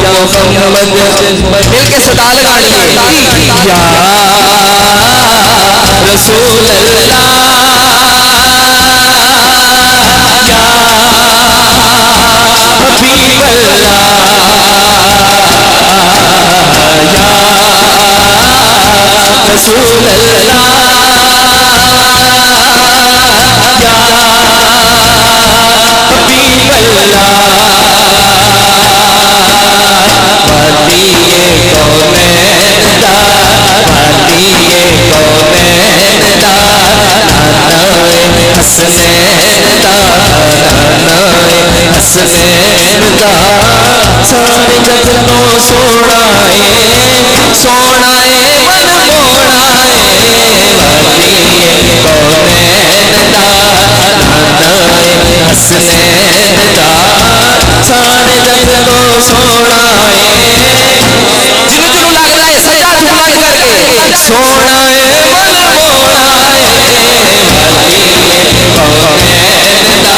मोहम्मद मिलके सदा लगानी है या रसूल अल्लाह या हबीब अल्लाह या रसूल अल्लाह या हबीब अल्लाह वालिए कौनैन दा वालिए कौनैन दा नानाए हसनैन दा नानाए हसनैन दा सारे जग नो सोनाए सोनाए मन मोड़ाए वालिए कौनैन दा नानाए हसनैन दा सारे जग नो सोनाए जिन्हों जिन्हों लग रहा है सच्चा झूठ करके सोनाए मन मोड़ाए वालिए कौनैन दा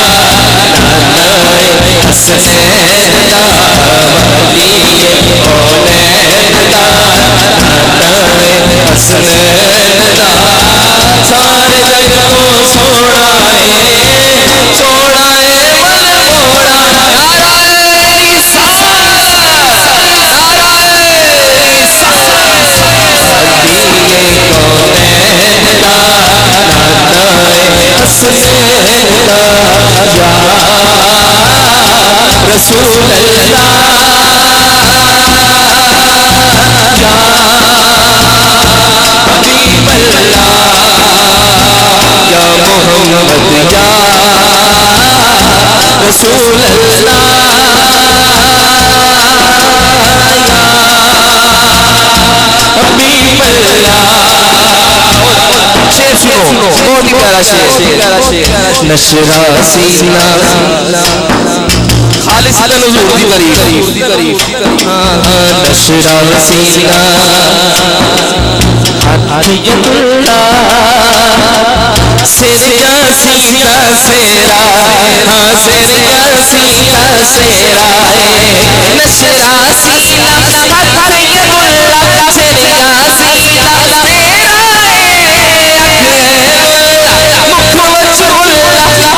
नानाए हसनैन दा वालिए कौनैन दा नानाए हसनैन दा सारे जग को सोनाए सोनाए मन मोड़ाए रसूल अल्लाह या हबीब अल्लाह या मोहम्मद या रसूल अल्लाह या हबीब अल्लाह। शेर सुनो बहुत ही प्यारा शेर नशरा सीना खालिसन हुजूर दी तारीफ नशरा सीना हथियतुल्लाह सेरिया सीना सेरा हाँ सेरिया सीना सेरा नशरा सीना हथियतुल्लाह सेरिया सीना सेरा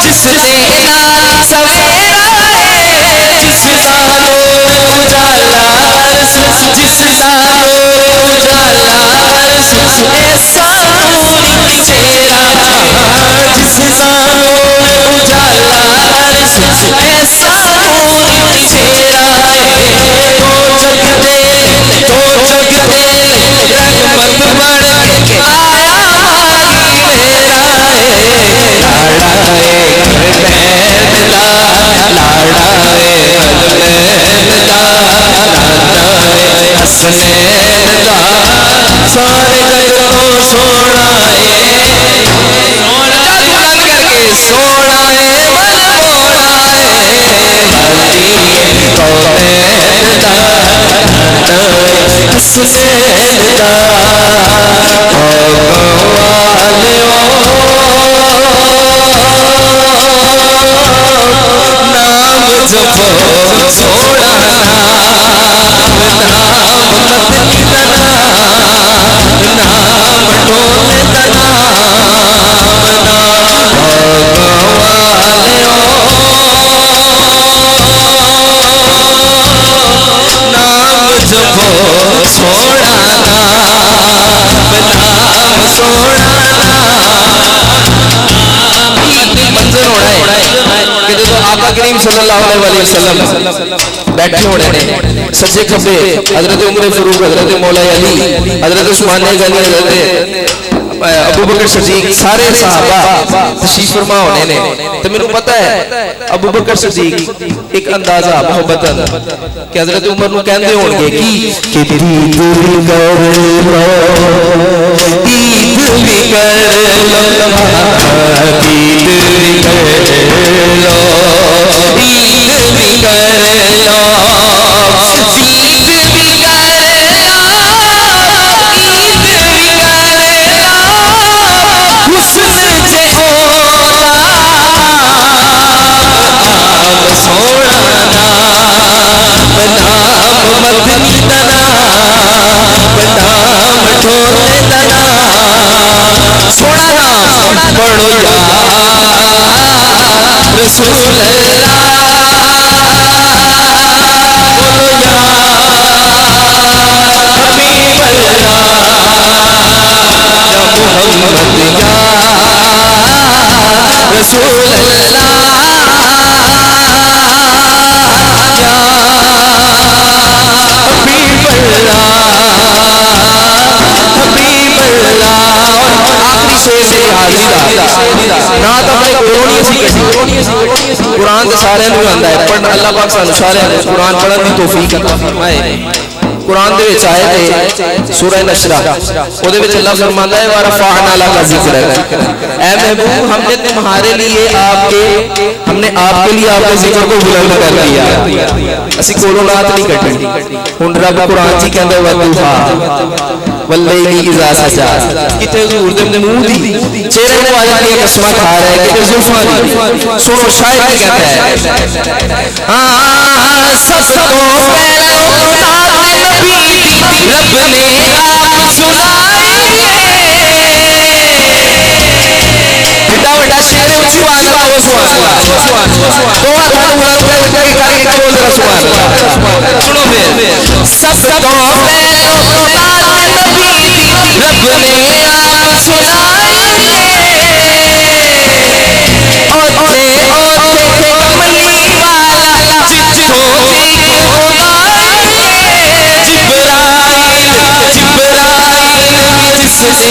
जिसने ना सवेरा जिसका नूर उजाला जिसका नूर उजाला ऐसा नूरी चेहरा जिसका नूर उजाला ऐसा नूरी चेहरा तो जग दे रंग मत बढ़ के आया मेरा लाड़ाए लाड़ाए हसनैन दा सारे जग को सोनाए करके सोनाए मन मोड़ाए वालिए कौनैन दा हसनैन दा नाम जपो सोड़ा नाम मत निदना नाम टोले नाम जपो सोड़ा नाम सोड़ा मंजर होना है कि जो आका करीम सल्लल्लाहु अलैहि वसल्लम बैठे होने ने सज्जे खब्बे हजरत उमर फारूक हजरत मौला अली हजरत उस्मान गनी हजरत अबू बकर सिद्दीक सारे सहाबा तशरीफ फरमा होने ने तो मेनू पता है अबू बकर सिद्दीक एक अंदाजा मोहब्बत कि हजरत उमर नु कहंदे होंगे कि ईद भी कर लो ईद भी कर लो ईद भी कर लो ईद भी कर लो ईद भी कर लो ईद भी कर लो हुस्न से होला नाम सोना नाम रसूल अल्लाह बोलो या हबीब अल्लाह या मोहम्मद या रसूल अल्लाह या हबीब अल्लाह हबीब अल्लाह। आखिरी शेर से ना तो मैं कुरान तो सारे आता है पर अल्लाह पाक सानू सारे कुरान पढ़ने की तौफीक अता फरमाए। कुरान दे विच आए थे सूरह नशरा ओदे विच अल्लाह फरमांदा है व रफ़अना लका ज़िक्रक। ऐ महबूब हमने तुम्हारे लिए आपके जिक्र को बुलंद कर दिया। असी कोलों रात नहीं कटनी। हुण रब कुरान जी कहंदा वदुहा वल्लैली इज़ा सजा किते हुजूर दे मुंह दी चेहरे नु आ जाती कसमां खा रहा है किते जुल्फां दी। सुनो शायद कहता है हां सबको रब ने आप सुनाई बड़ा बड़ा शेर सुभान अल्लाह सुभान अल्लाह। सुनो फिर सबको रब ने आप सुनाई ओते ओते कमली वाला जितो जिससे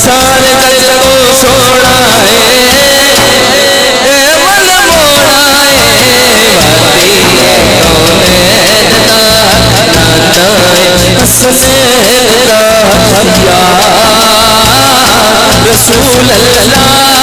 सारे रसूल अल्लाह